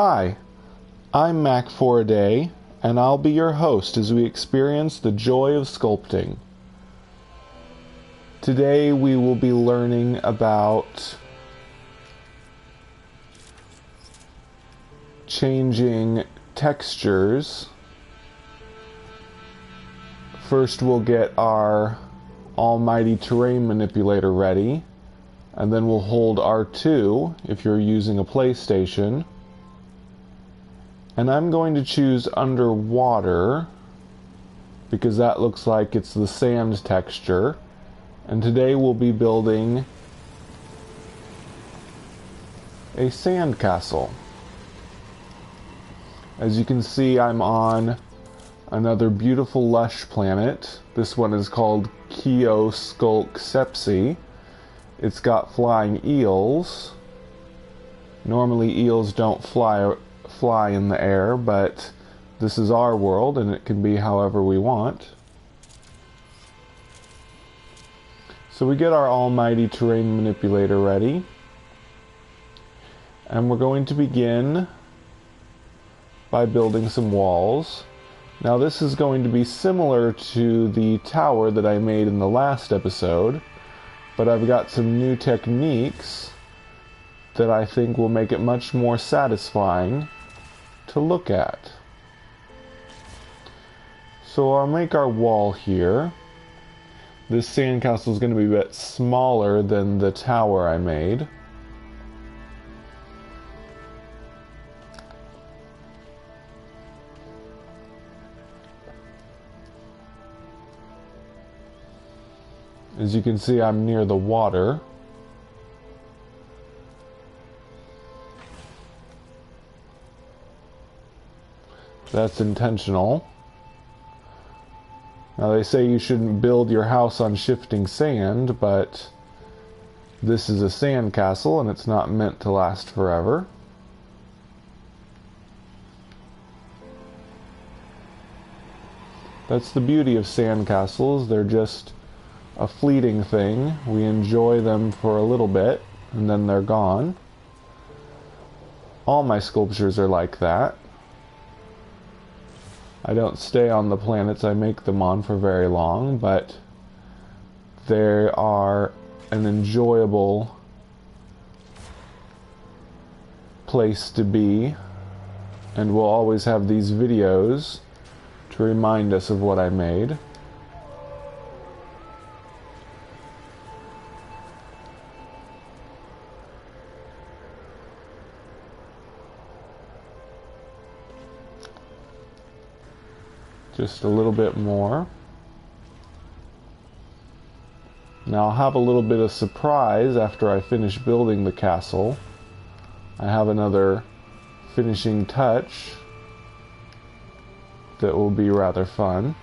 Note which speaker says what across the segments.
Speaker 1: Hi, I'm Mac for a Day, and I'll be your host as we experience the joy of sculpting. Today we will be learning about changing textures. First we'll get our almighty terrain manipulator ready, and then we'll hold R2 if you're using a PlayStation. And I'm going to choose underwater because that looks like it's the sand texture. And today we'll be building a sandcastle. As you can see, I'm on another beautiful lush planet. This one is called SCULPTING. It's got flying eels. Normally eels don't fly in the air, but this is our world and it can be however we want. So we get our almighty terrain manipulator ready, and we're going to begin by building some walls. Now this is going to be similar to the tower that I made in the last episode, but I've got some new techniques that I think will make it much more satisfying to look at. So I'll make our wall here. This sandcastle is going to be a bit smaller than the tower I made. As you can see, I'm near the water. That's intentional. Now they say you shouldn't build your house on shifting sand, but this is a sand castle and it's not meant to last forever. That's the beauty of sand castles. They're just a fleeting thing. We enjoy them for a little bit and then they're gone. All my sculptures are like that. I don't stay on the planets I make them on for very long, but they are an enjoyable place to be, and we'll always have these videos to remind us of what I made. Just a little bit more. Now I'll have a little bit of surprise after I finish building the castle. I have another finishing touch that will be rather fun.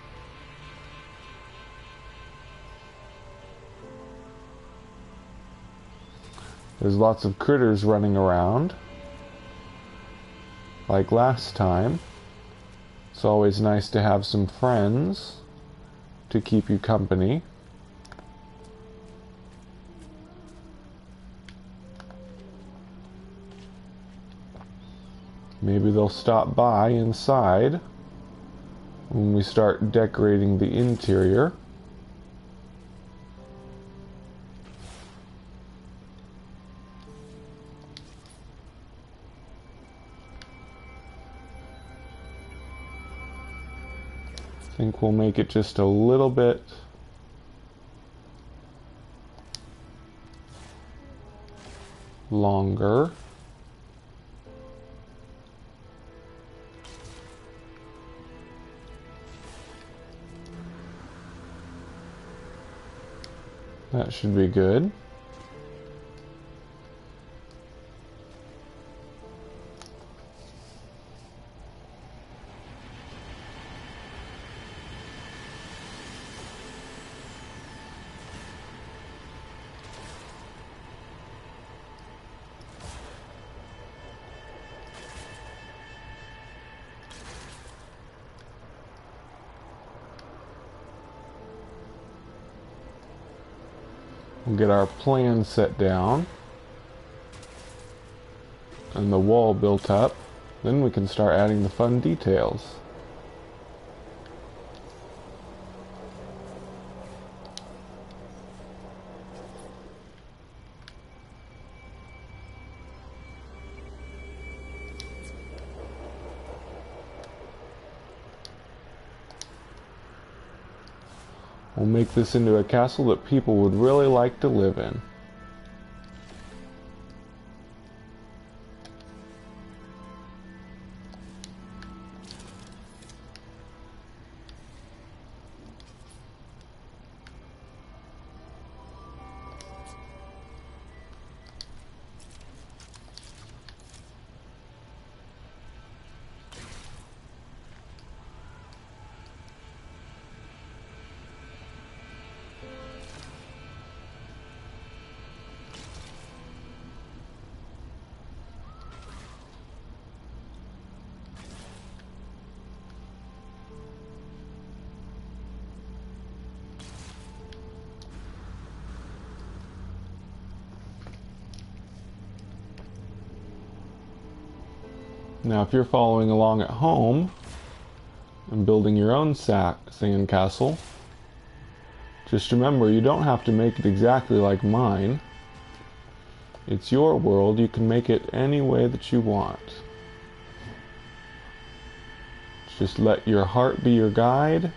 Speaker 1: There's lots of critters running around, like last time. It's always nice to have some friends to keep you company. Maybe they'll stop by inside when we start decorating the interior. I think we'll make it just a little bit longer. That should be good. We'll get our plan set down and the wall built up. Then we can start adding the fun details. We'll make this into a castle that people would really like to live in. Now, if you're following along at home and building your own sandcastle, just remember you don't have to make it exactly like mine. It's your world. You can make it any way that you want. Just let your heart be your guide.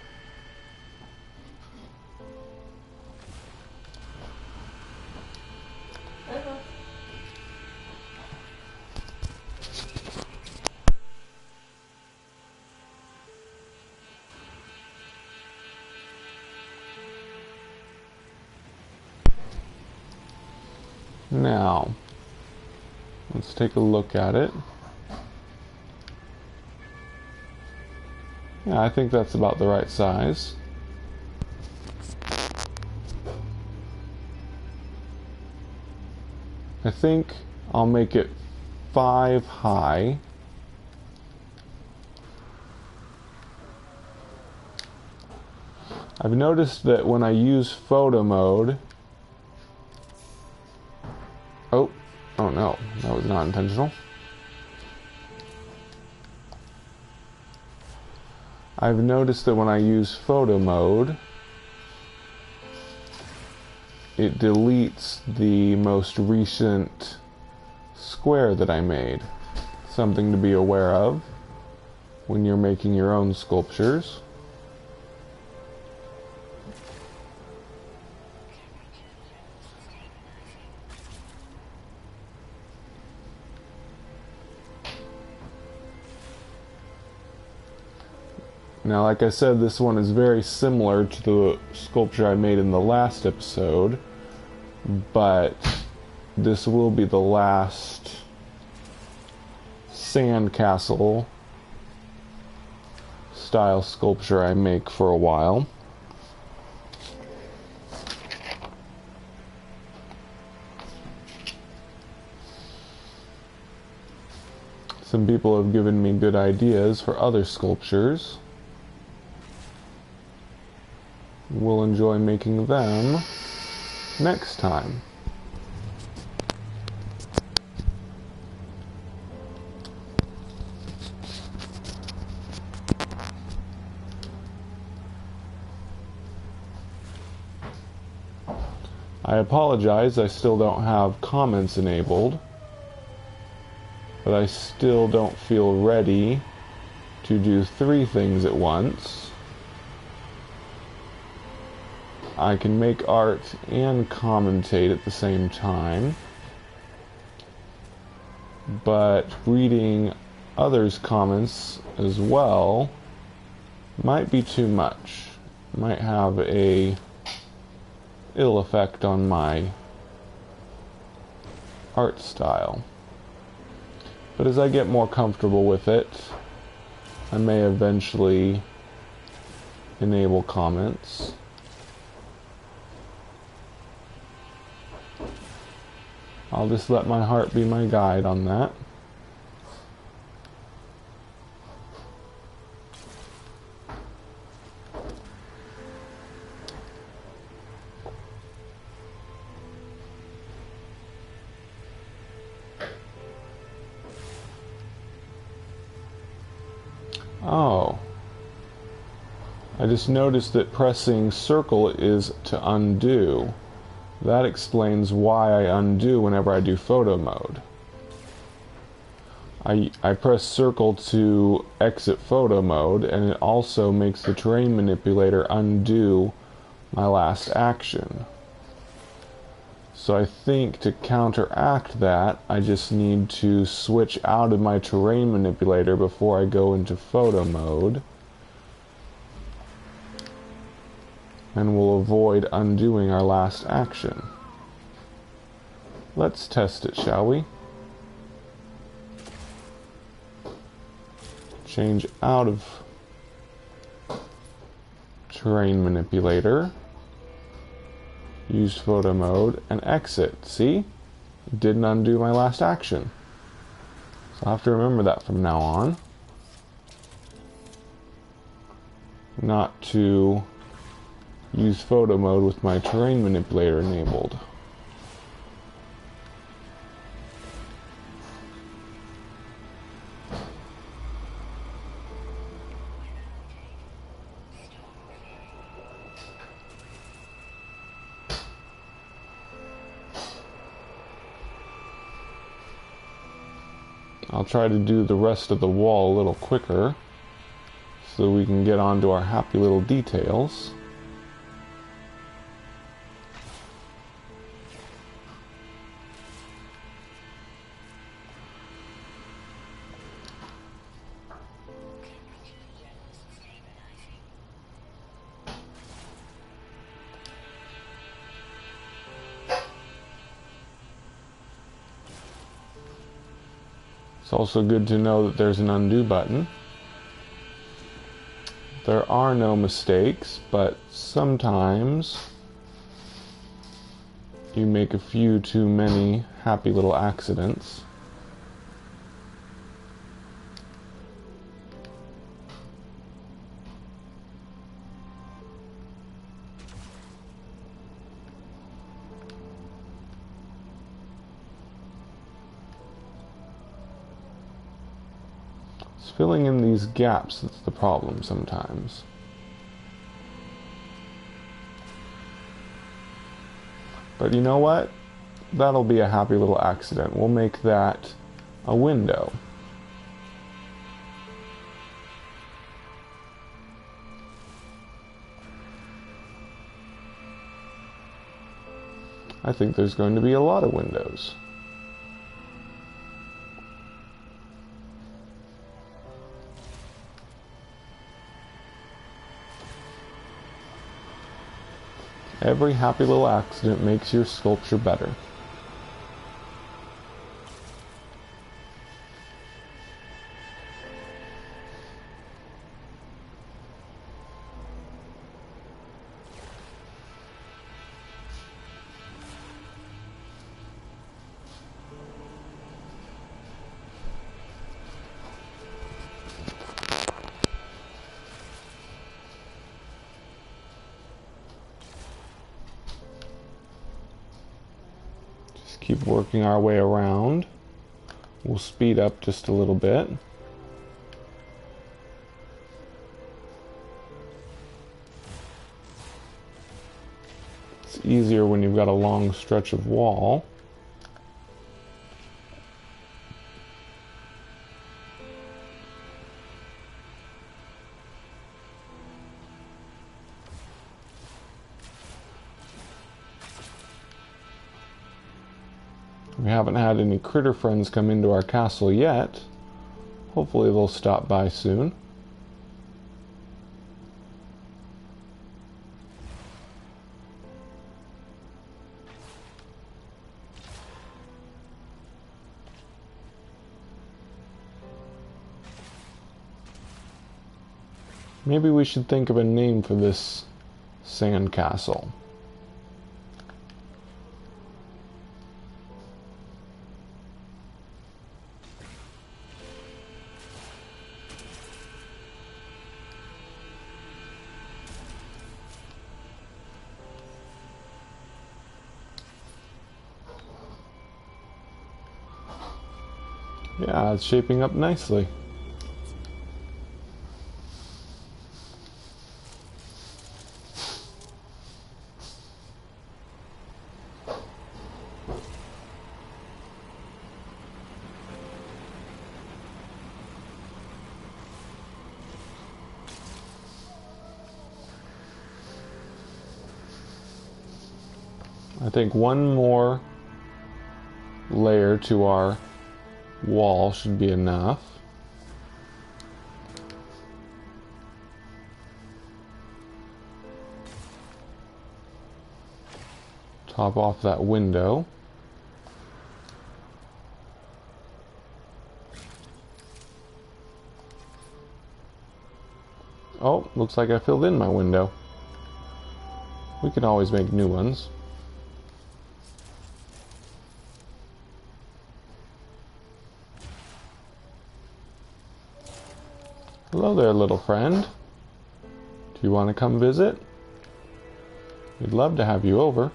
Speaker 1: Now, let's take a look at it. Yeah, I think that's about the right size. I think I'll make it 5 high. I've noticed that when I use photo mode, oh no, that was not intentional. I've noticed that when I use photo mode, it deletes the most recent square that I made. Something to be aware of when you're making your own sculptures. Now, like I said, this one is very similar to the sculpture I made in the last episode, but this will be the last sandcastle style sculpture I make for a while. Some people have given me good ideas for other sculptures. We'll enjoy making them next time. I apologize, I still don't have comments enabled, but I still don't feel ready to do 3 things at once. I can make art and commentate at the same time, but reading others' comments as well might be too much. Might have a ill effect on my art style. But as I get more comfortable with it, I may eventually enable comments. I'll just let my heart be my guide on that. Oh. I just noticed that pressing circle is to undo. That explains why I undo whenever I do photo mode. I press circle to exit photo mode, and it also makes the terrain manipulator undo my last action. So I think to counteract that, I just need to switch out of my terrain manipulator before I go into photo mode. And we'll avoid undoing our last action. Let's test it, shall we? Change out of terrain manipulator, use photo mode, and exit. See? It didn't undo my last action. So I'll have to remember that from now on. Not to use photo mode with my terrain manipulator enabled. I'll try to do the rest of the wall a little quicker so we can get on to our happy little details. It's also good to know that there's an undo button. There are no mistakes, but sometimes you make a few too many happy little accidents. Filling in these gaps that's the problem sometimes. But you know what? That'll be a happy little accident. We'll make that a window. I think there's going to be a lot of windows. Every happy little accident makes your sculpture better. Keep working our way around. We'll speed up just a little bit. It's easier when you've got a long stretch of wall. We haven't had any critter friends come into our castle yet. Hopefully they'll stop by soon. Maybe we should think of a name for this sandcastle. Yeah, it's shaping up nicely. I think one more layer to our wall should be enough. Top off that window. Oh, looks like I filled in my window. We can always make new ones. Hello there, little friend. Do you want to come visit? We'd love to have you over.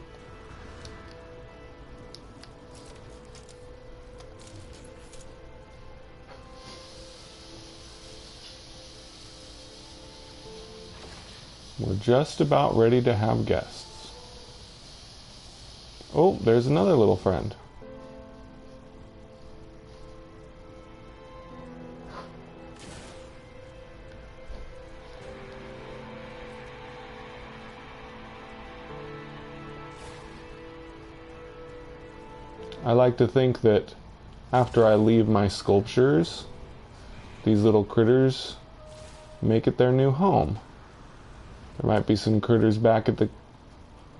Speaker 1: We're just about ready to have guests. Oh, there's another little friend. I like to think that after I leave my sculptures, these little critters make it their new home. There might be some critters back at the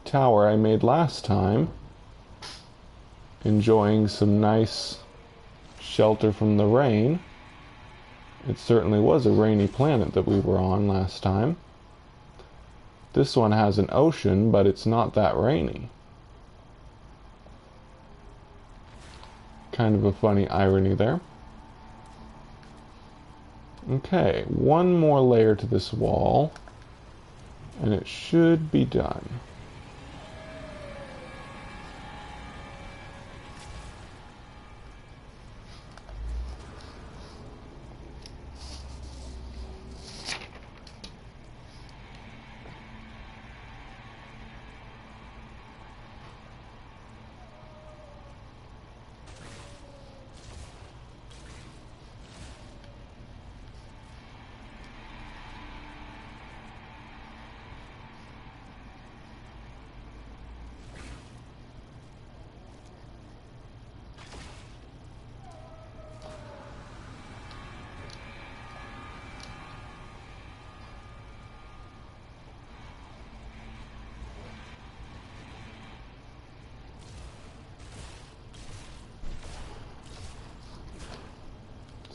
Speaker 1: tower I made last time, enjoying some nice shelter from the rain. It certainly was a rainy planet that we were on last time. This one has an ocean, but it's not that rainy. Kind of a funny irony there. Okay, one more layer to this wall, and it should be done.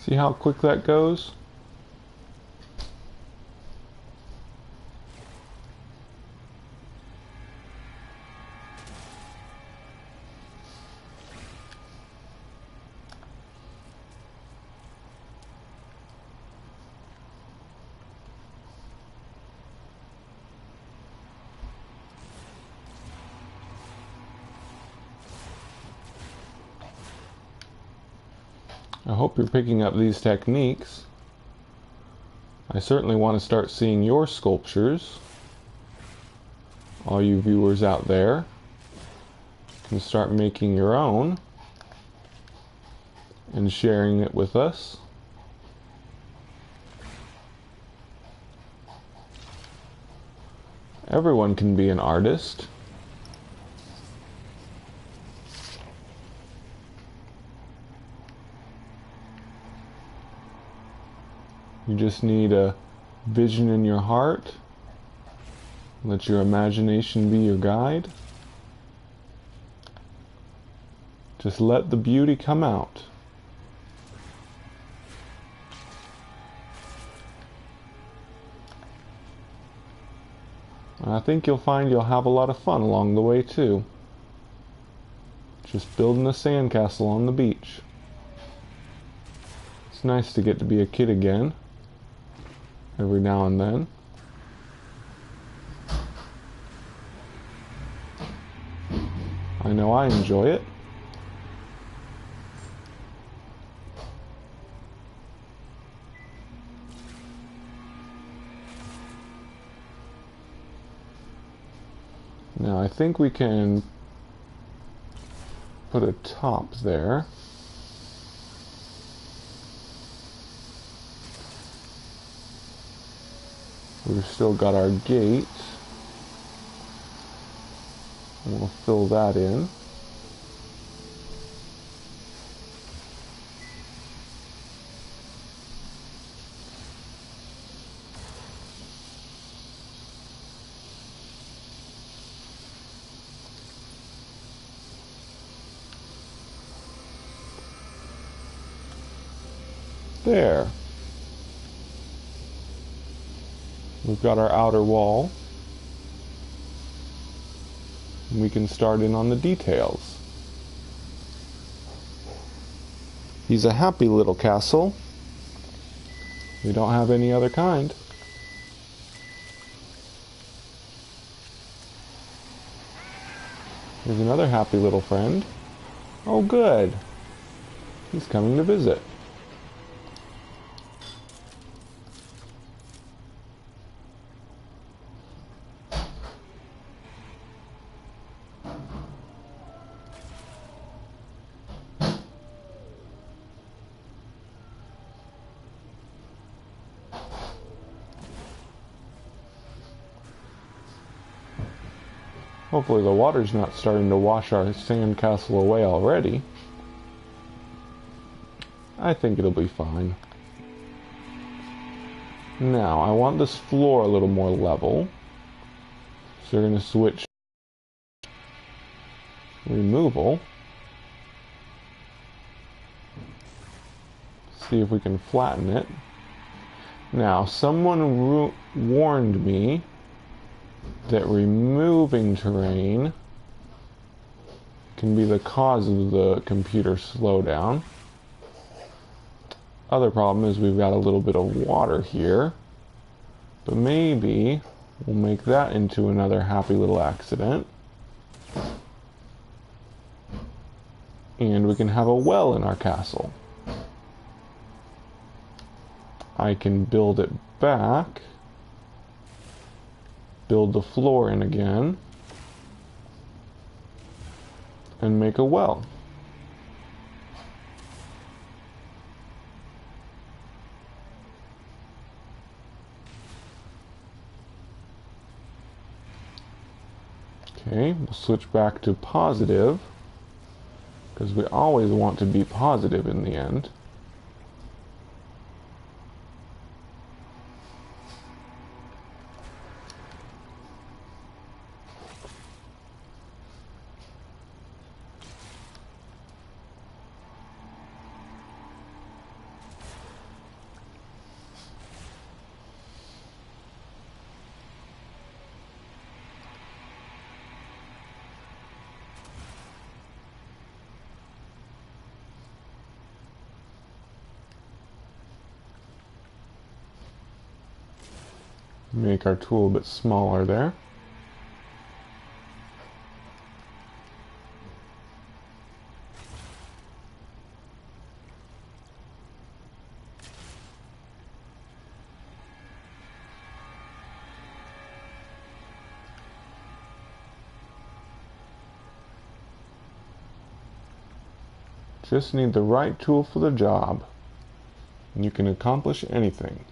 Speaker 1: See how quick that goes? I hope you're picking up these techniques. I certainly want to start seeing your sculptures. All you viewers out there can start making your own and sharing it with us. Everyone can be an artist. You just need a vision in your heart. Let your imagination be your guide. Just let the beauty come out. And I think you'll find you'll have a lot of fun along the way too. Just building a sandcastle on the beach. It's nice to get to be a kid again. Every now and then. I know I enjoy it. Now I think we can put a top there. We've still got our gate. We'll fill that in. There. We've got our outer wall. We can start in on the details. He's a happy little castle. We don't have any other kind. Here's another happy little friend. Oh, good. He's coming to visit. Hopefully the water's not starting to wash our sandcastle away already. I think it'll be fine. Now, I want this floor a little more level. So we're going to switch removal. See if we can flatten it. Now, someone warned me that removing terrain can be the cause of the computer slowdown. Other problem is we've got a little bit of water here, but maybe we'll make that into another happy little accident. And we can have a well in our castle. I can build it back. Build the floor in again, and make a well. Okay, we'll switch back to positive, because we always want to be positive in the end. Make our tool a bit smaller there. Just need the right tool for the job, and you can accomplish anything.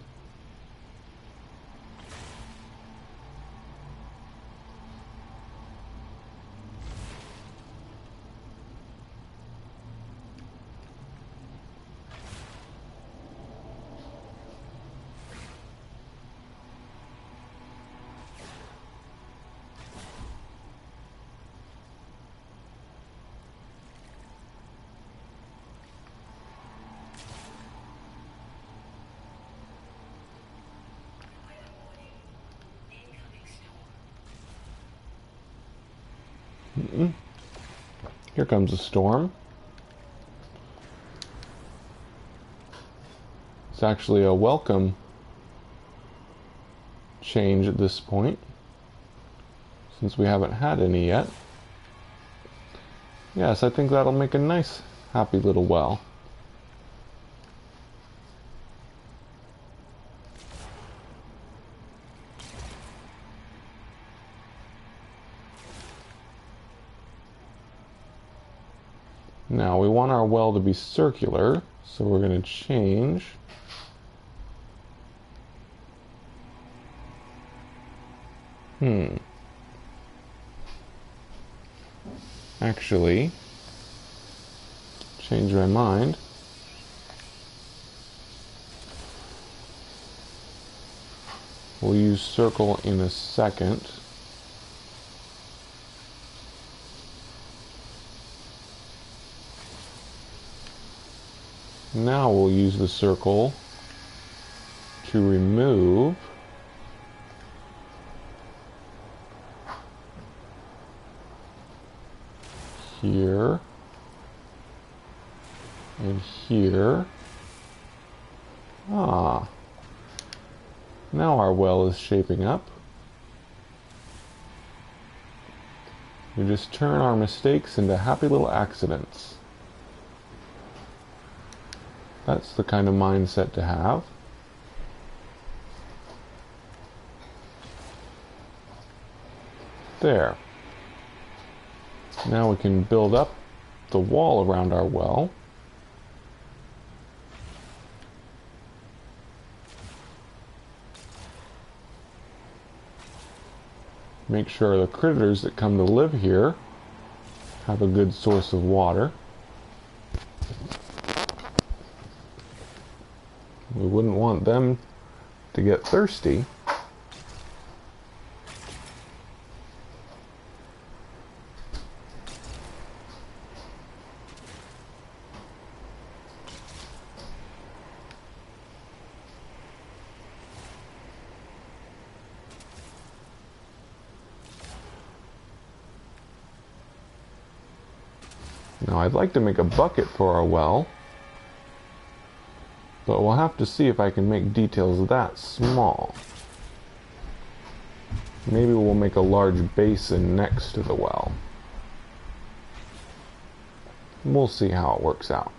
Speaker 1: Here comes a storm. It's actually a welcome change at this point, since we haven't had any yet. Yes, I think that'll make a nice, happy little well. Now we want our well to be circular, so we're going to change Actually, change my mind. We'll use circle in a second. Now we'll use the circle to remove here and here. Ah, now our well is shaping up. We just turn our mistakes into happy little accidents. That's the kind of mindset to have. There. Now we can build up the wall around our well. Make sure the critters that come to live here have a good source of water. We wouldn't want them to get thirsty. Now I'd like to make a bucket for our well, but we'll have to see if I can make details that small. Maybe we'll make a large basin next to the well. We'll see how it works out.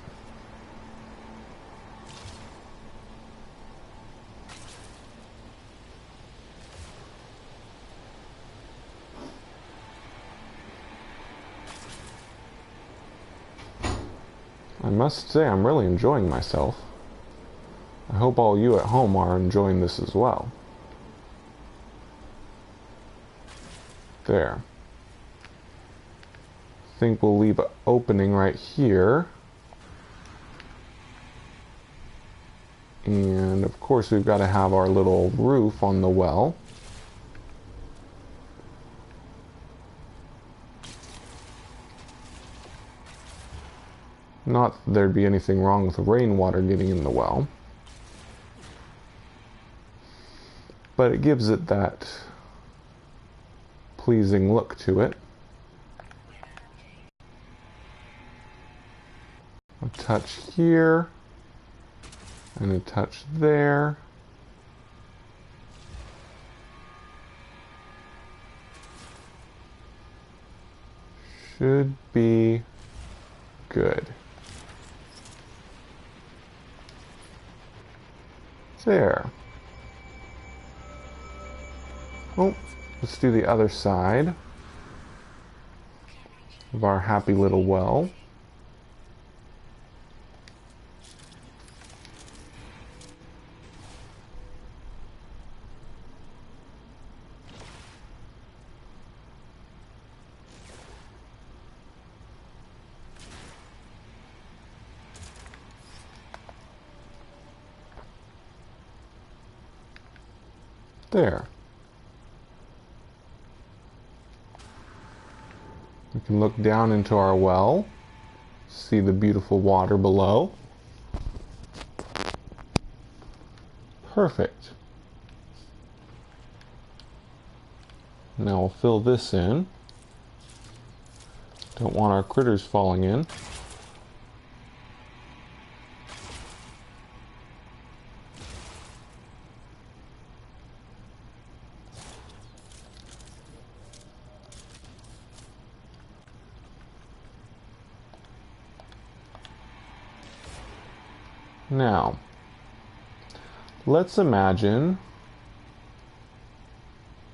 Speaker 1: I must say I'm really enjoying myself. I hope all you at home are enjoying this as well. There. I think we'll leave an opening right here. And of course we've got to have our little roof on the well. Not that there'd be anything wrong with rainwater getting in the well, but it gives it that pleasing look to it. A touch here, and a touch there. Should be good. There. Oh, let's do the other side of our happy little well. There. We can look down into our well, see the beautiful water below. Perfect. Now we'll fill this in. Don't want our critters falling in. Now, let's imagine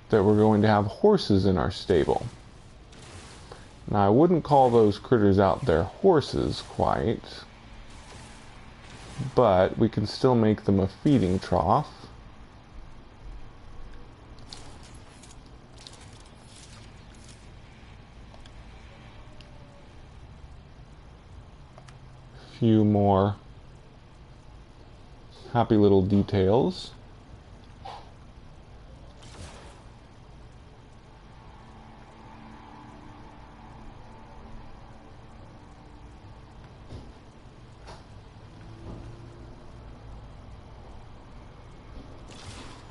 Speaker 1: that we're going to have horses in our stable. Now, I wouldn't call those critters out their horses quite, but we can still make them a feeding trough. few more happy little details.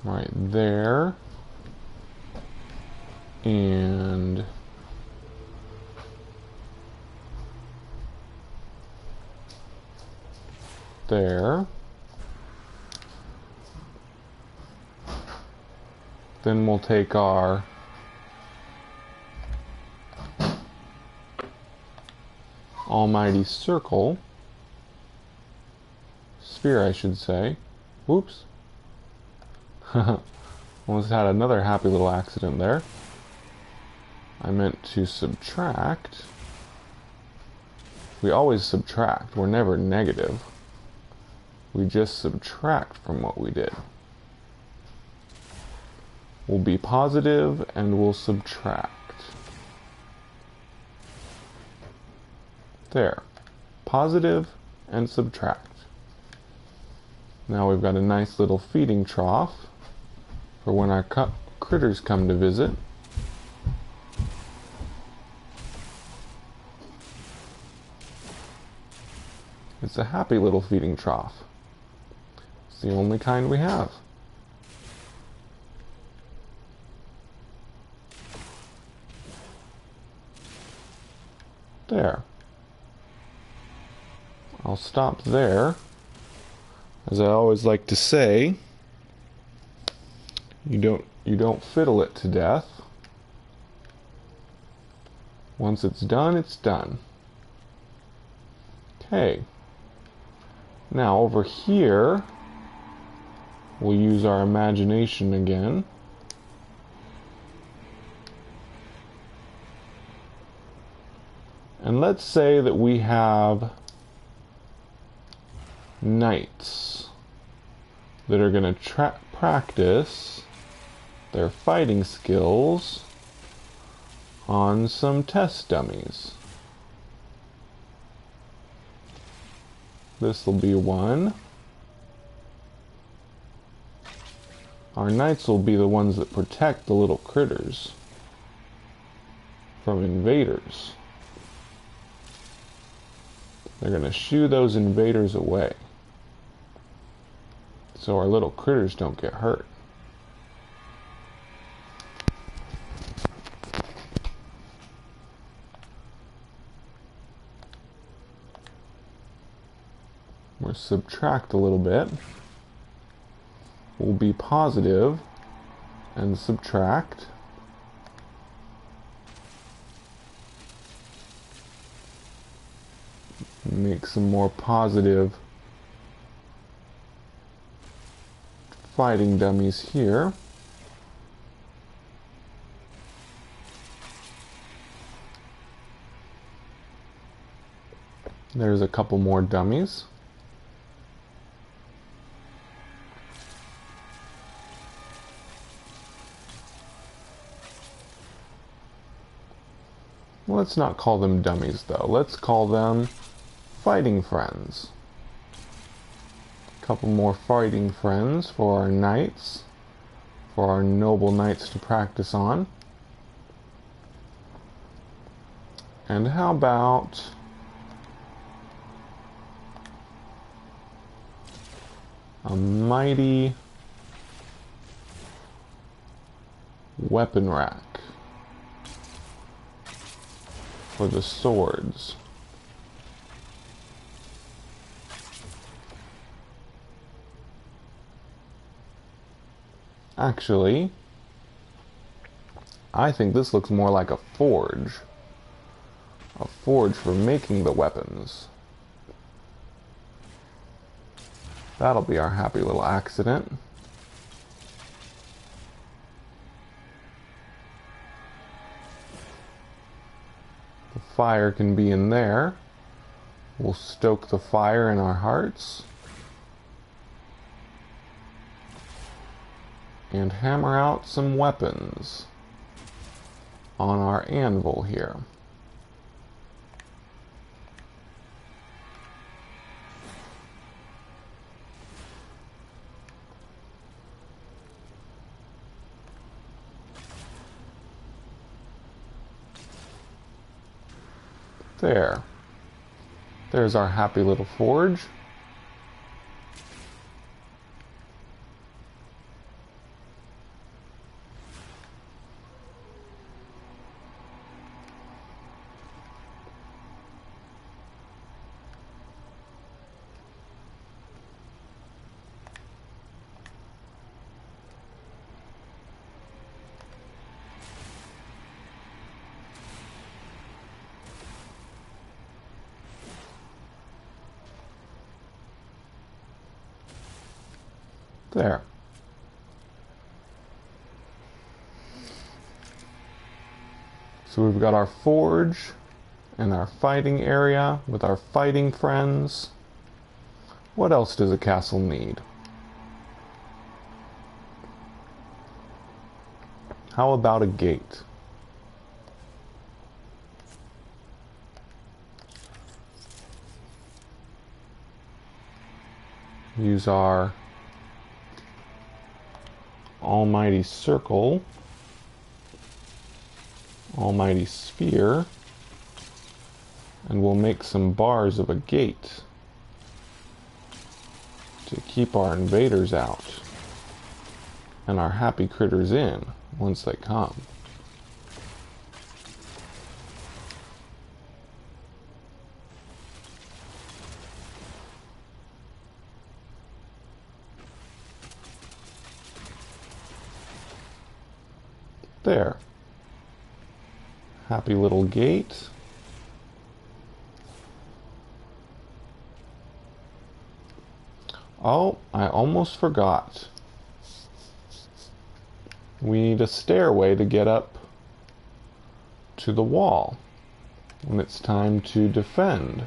Speaker 1: Right there. And there. Then we'll take our almighty circle, sphere I should say. Whoops. Almost had another happy little accident there. I meant to subtract. We always subtract. We're never negative. We just subtract from what we did. We'll be positive and we'll subtract. There. Positive and subtract. Now we've got a nice little feeding trough for when our critters come to visit. It's a happy little feeding trough. It's the only kind we have. There. I'll stop there. As I always like to say, you don't fiddle it to death. Once it's done, it's done. Okay. Now over here, we'll use our imagination again. And let's say that we have knights that are going to practice their fighting skills on some test dummies. This will be one. Our knights will be the ones that protect the little critters from invaders. They're going to shoo those invaders away so our little critters don't get hurt. We'll subtract a little bit. We'll be positive and subtract. Make some more positive fighting dummies here. There's a couple more dummies. Let's not call them dummies though. Let's call them fighting friends. A couple more fighting friends for our knights, for our noble knights to practice on. And how about a mighty weapon rack for the swords? Actually, I think this looks more like a forge. A forge for making the weapons. That'll be our happy little accident. The fire can be in there. We'll stoke the fire in our hearts. And hammer out some weapons on our anvil here. There. There's our happy little forge. There. So we've got our forge and our fighting area with our fighting friends. What else does a castle need? How about a gate? Use our almighty circle, almighty sphere, and we'll make some bars of a gate to keep our invaders out and our happy critters in once they come. There. Happy little gate. Oh, I almost forgot. We need a stairway to get up to the wall when it's time to defend.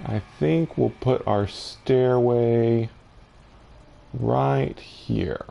Speaker 1: I think we'll put our stairway right here.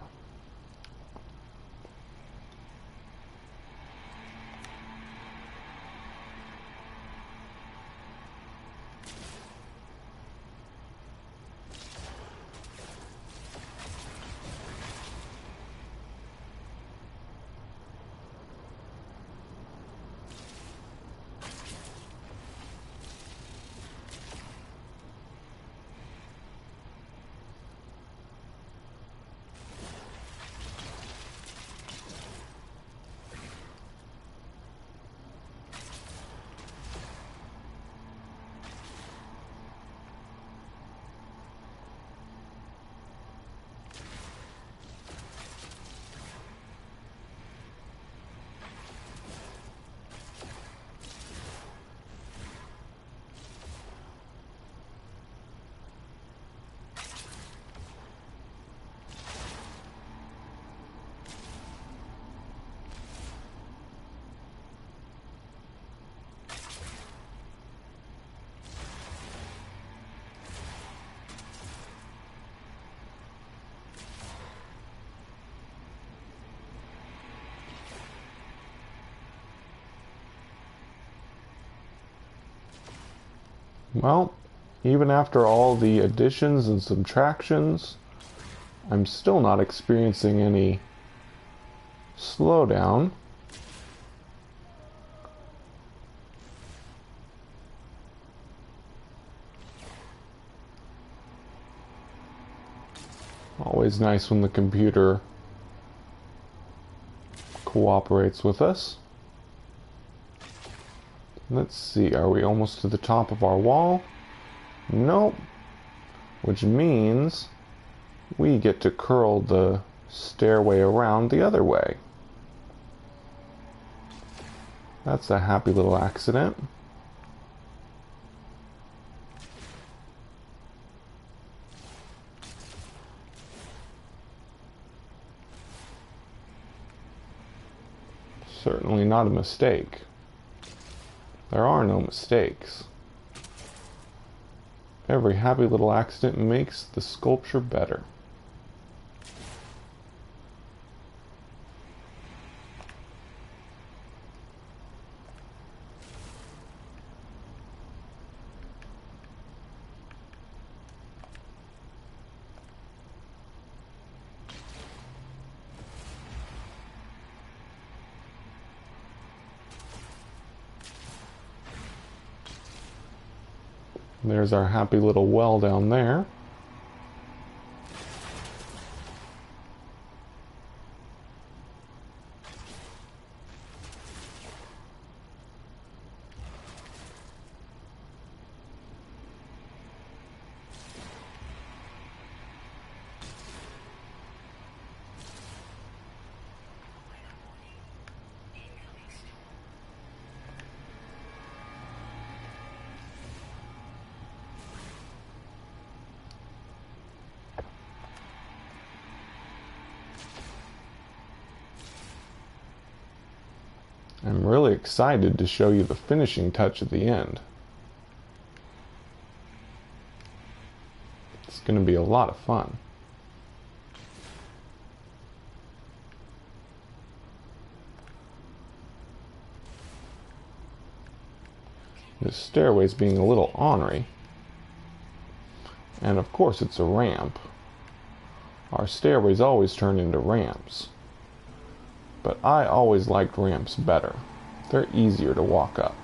Speaker 1: Well, even after all the additions and subtractions, I'm still not experiencing any slowdown. Always nice when the computer cooperates with us. Let's see, are we almost to the top of our wall? Nope. Which means we get to curl the stairway around the other way. That's a happy little accident. Certainly not a mistake. There are no mistakes. Every happy little accident makes the sculpture better. There's our happy little well down there. I'm really excited to show you the finishing touch at the end. It's going to be a lot of fun. This stairway's being a little ornery. And of course it's a ramp. Our stairways always turn into ramps. But I always liked ramps better. They're easier to walk up.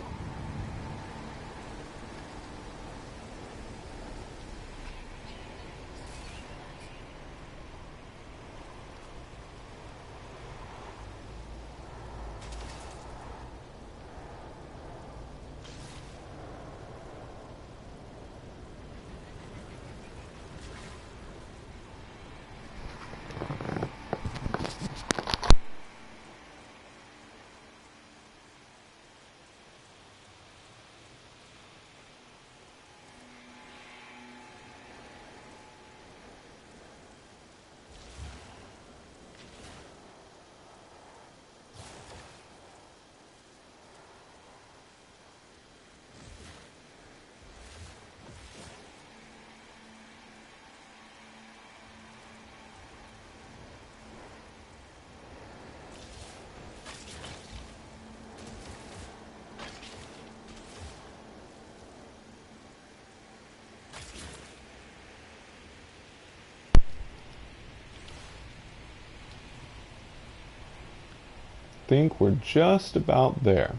Speaker 1: Think we're just about there.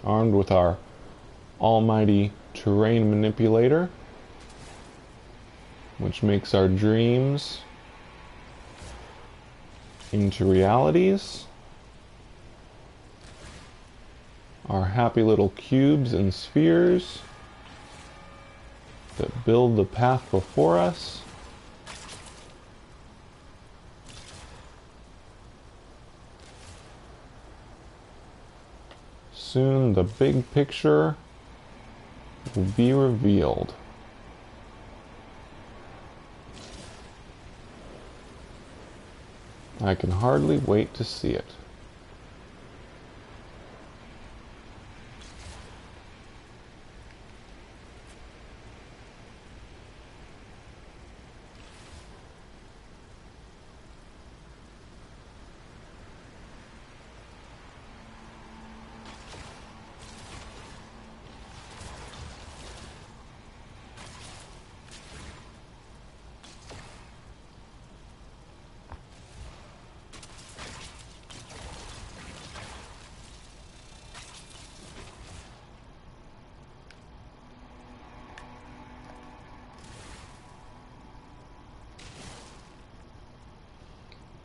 Speaker 1: Armed with our almighty terrain manipulator, which makes our dreams into realities. Our happy little cubes and spheres that build the path before us. Soon the big picture will be revealed. I can hardly wait to see it.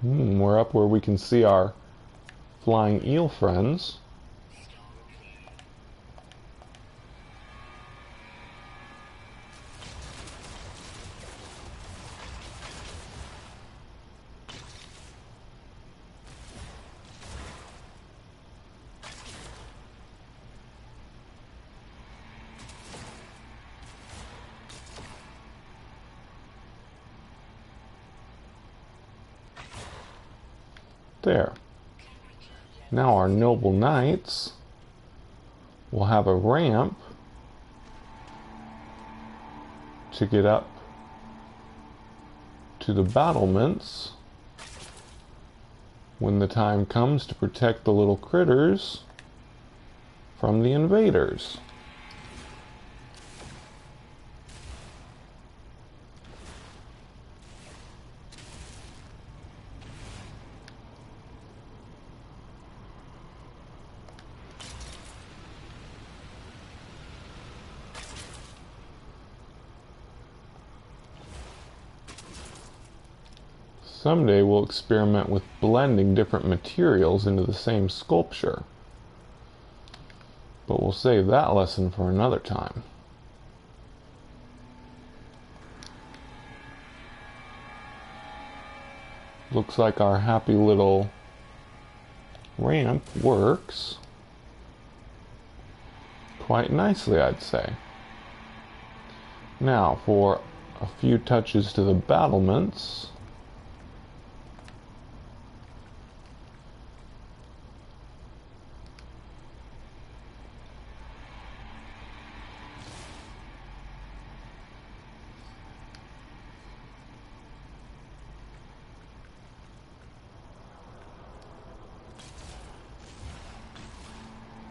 Speaker 1: We're up where we can see our flying eel friends. There. Now our noble knights will have a ramp to get up to the battlements when the time comes to protect the little critters from the invaders. Someday we'll experiment with blending different materials into the same sculpture. But we'll save that lesson for another time. Looks like our happy little ramp works quite nicely, I'd say. Now for a few touches to the battlements.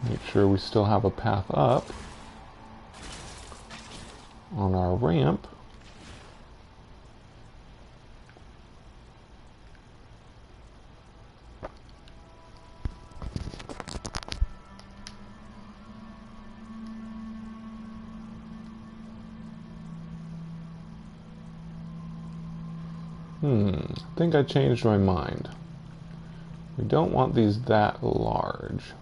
Speaker 1: Make sure we still have a path up on our ramp. I think I changed my mind. We don't want these that large.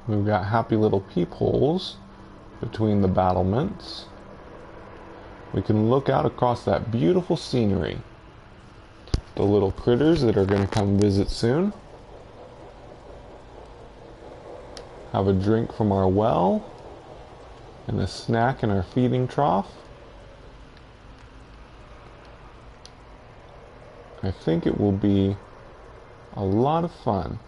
Speaker 1: We've got happy little peepholes between the battlements. We can look out across that beautiful scenery. The little critters that are going to come visit soon. Have a drink from our well and a snack in our feeding trough. I think it will be a lot of fun.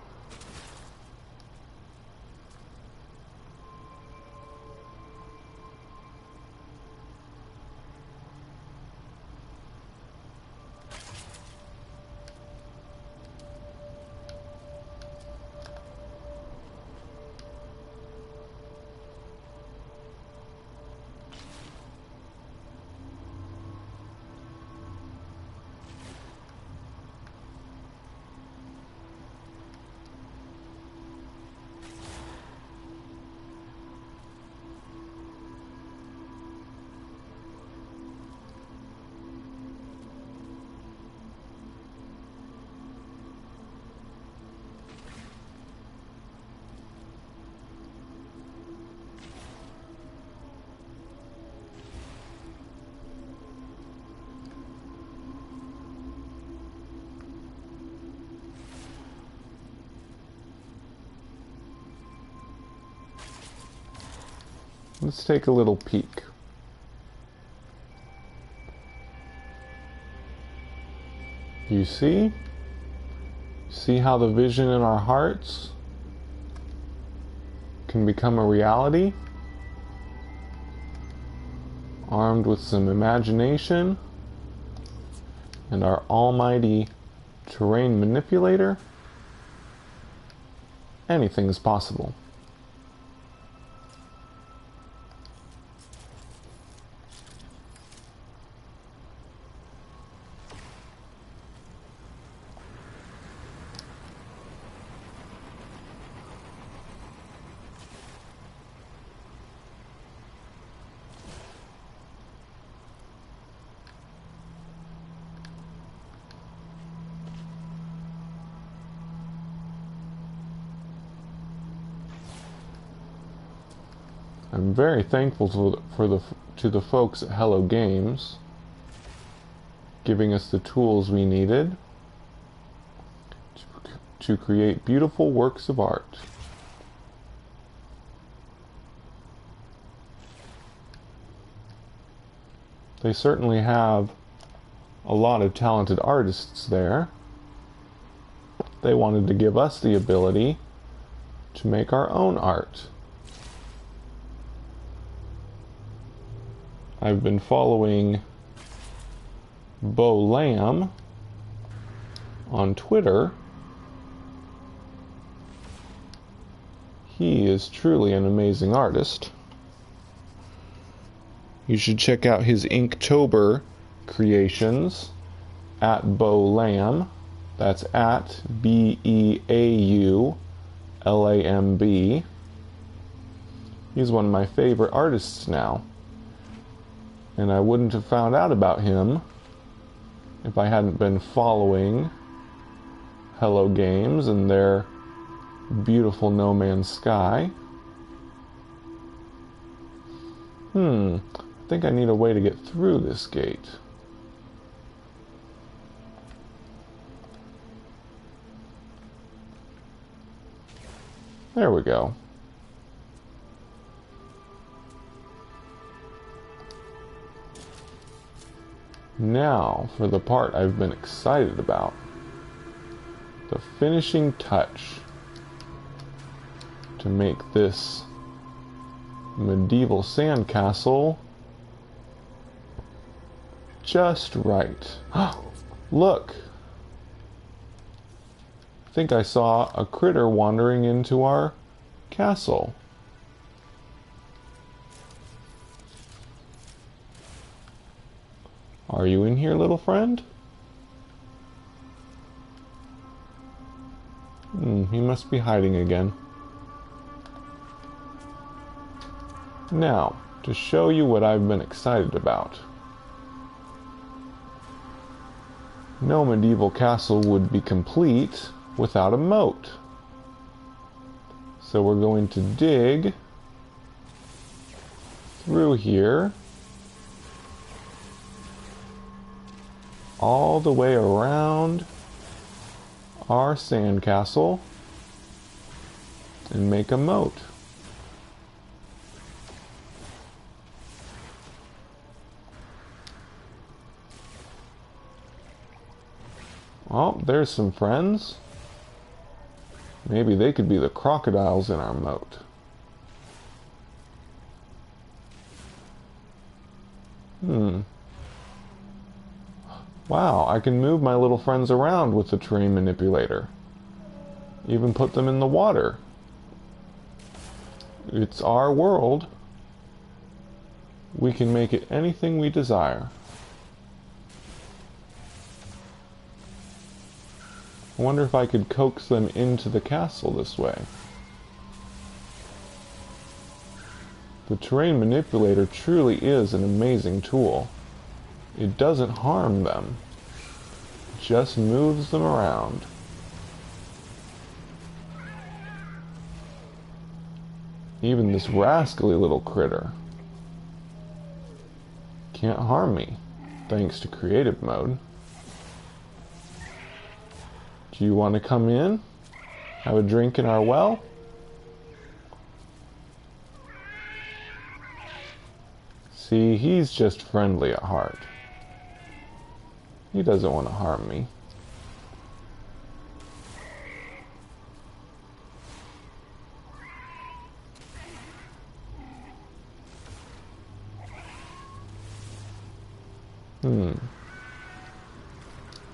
Speaker 1: Let's take a little peek. You see? See how the vision in our hearts can become a reality? Armed with some imagination and our almighty terrain manipulator, anything is possible. I'm very thankful to the folks at Hello Games giving us the tools we needed to create beautiful works of art. They certainly have a lot of talented artists there. They wanted to give us the ability to make our own art. I've been following Bo Lamb on Twitter. He is truly an amazing artist. You should check out his Inktober creations at Bo Lamb. That's at BEAULAMB. He's one of my favorite artists now. And I wouldn't have found out about him if I hadn't been following Hello Games and their beautiful No Man's Sky. I think I need a way to get through this gate. There we go. Now, for the part I've been excited about. The finishing touch to make this medieval sandcastle just right. Look! I think I saw a critter wandering into our castle. Are you in here, little friend? He must be hiding again. Now, to show you what I've been excited about. No medieval castle would be complete without a moat. So we're going to dig through here all the way around our sandcastle and make a moat. Oh, there's some friends. Maybe they could be the crocodiles in our moat. Wow, I can move my little friends around with the terrain manipulator. Even put them in the water. It's our world. We can make it anything we desire. I wonder if I could coax them into the castle this way. The terrain manipulator truly is an amazing tool. It doesn't harm them. It just moves them around. Even this rascally little critter can't harm me, thanks to creative mode. Do you want to come in? Have a drink in our well? See, he's just friendly at heart. He doesn't want to harm me.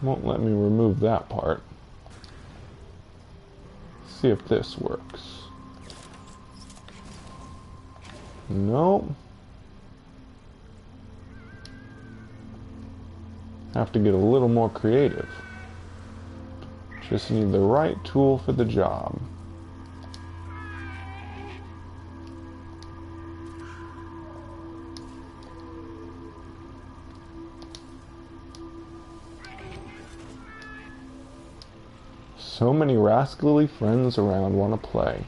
Speaker 1: Won't let me remove that part. See if this works. Nope. Have to get a little more creative. Just need the right tool for the job. So many rascally friends around want to play.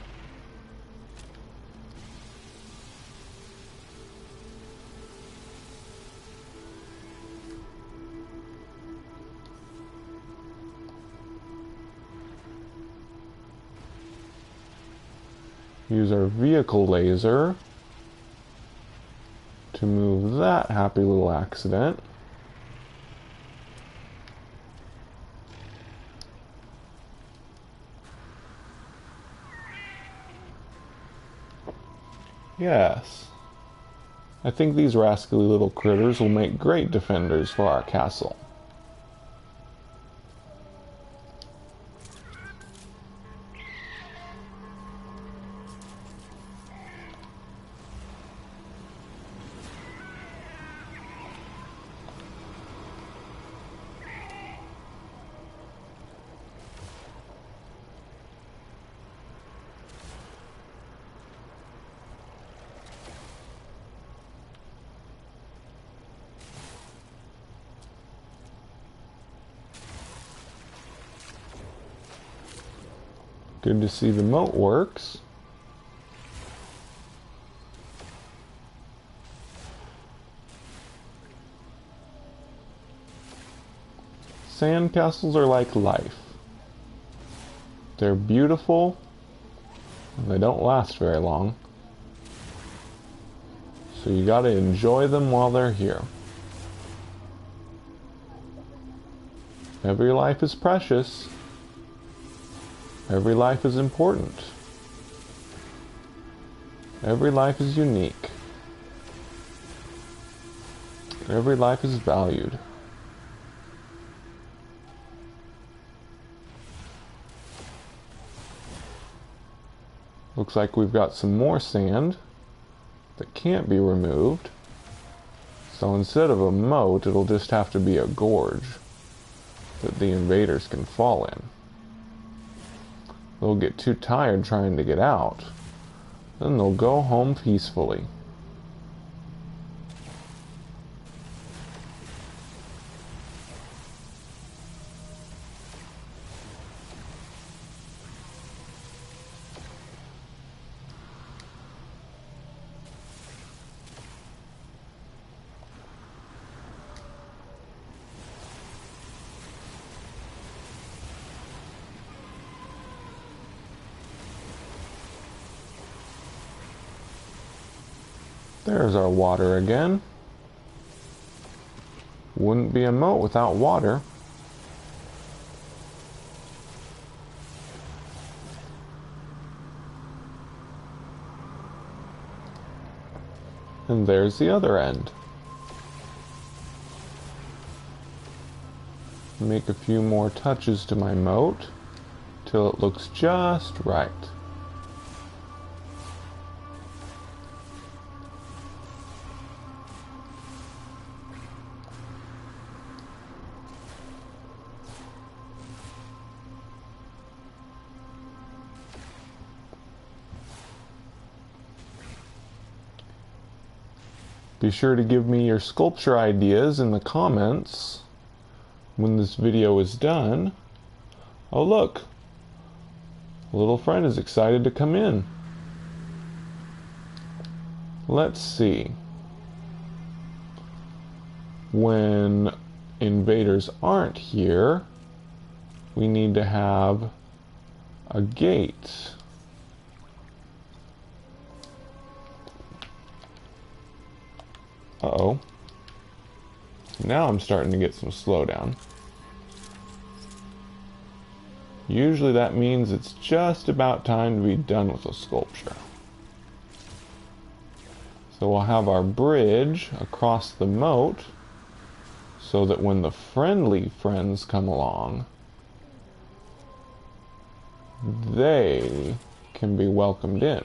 Speaker 1: Use our vehicle laser to move that happy little accident. Yes. I think these rascally little critters will make great defenders for our castle. Good to see the moat works. Sandcastles are like life. They're beautiful, and they don't last very long. So you gotta enjoy them while they're here. Every life is precious. Every life is important. Every life is unique. Every life is valued. Looks like we've got some more sand that can't be removed. So instead of a moat, it'll just have to be a gorge that the invaders can fall in. They'll get too tired trying to get out. Then they'll go home peacefully. There's our water again. Wouldn't be a moat without water. And there's the other end. Make a few more touches to my moat till it looks just right. Be sure to give me your sculpture ideas in the comments when this video is done. Oh look, a little friend is excited to come in. Let's see. When invaders aren't here, we need to have a gate. Uh-oh. Now I'm starting to get some slowdown. Usually that means it's just about time to be done with a sculpture. So we'll have our bridge across the moat so that when the friendly friends come along, they can be welcomed in.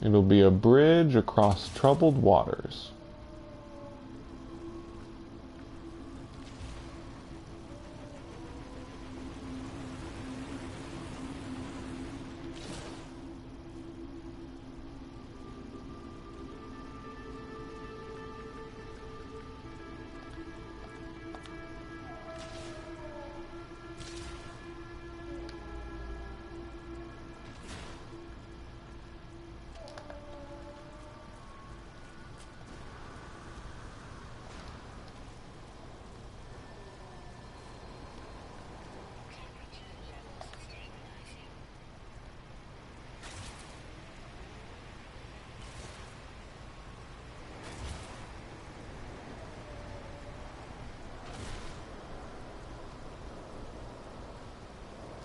Speaker 1: It'll be a bridge across troubled waters.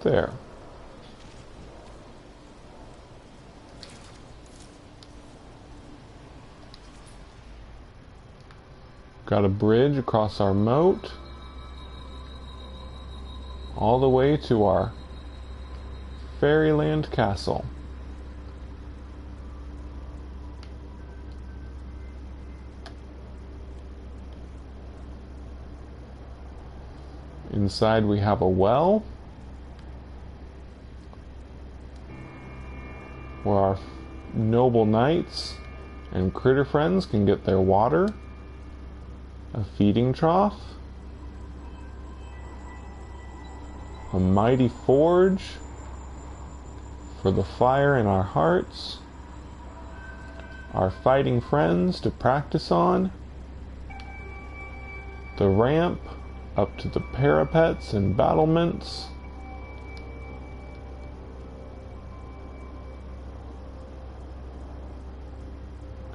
Speaker 1: There. Got a bridge across our moat, all the way to our fairyland castle. Inside we have a well where our noble knights and critter friends can get their water, a feeding trough, a mighty forge for the fire in our hearts, our fighting friends to practice on, the ramp up to the parapets and battlements,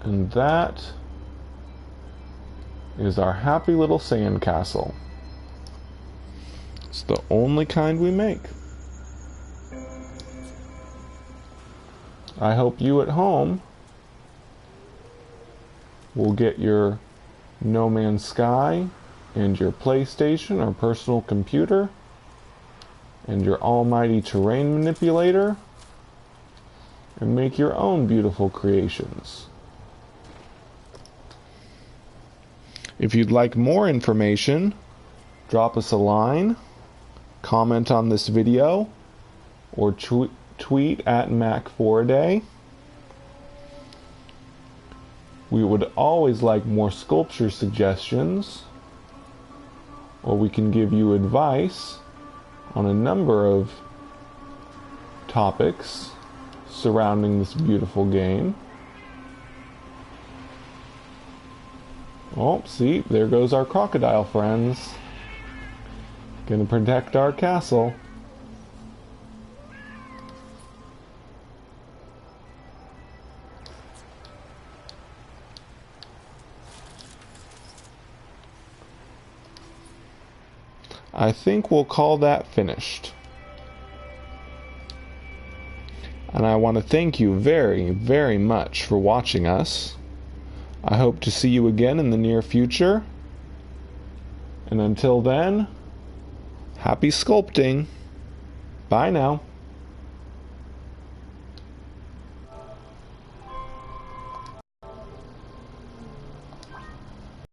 Speaker 1: and that is our happy little sandcastle. It's the only kind we make. I hope you at home will get your No Man's Sky and your PlayStation or personal computer and your almighty terrain manipulator and make your own beautiful creations. If you'd like more information, drop us a line, comment on this video, or tweet at Mac4Day. We would always like more sculpture suggestions, or we can give you advice on a number of topics surrounding this beautiful game. Oh, see, there goes our crocodile friends. Gonna protect our castle. I think we'll call that finished. And I want to thank you very, very much for watching us. I hope to see you again in the near future. And until then, happy sculpting. Bye now.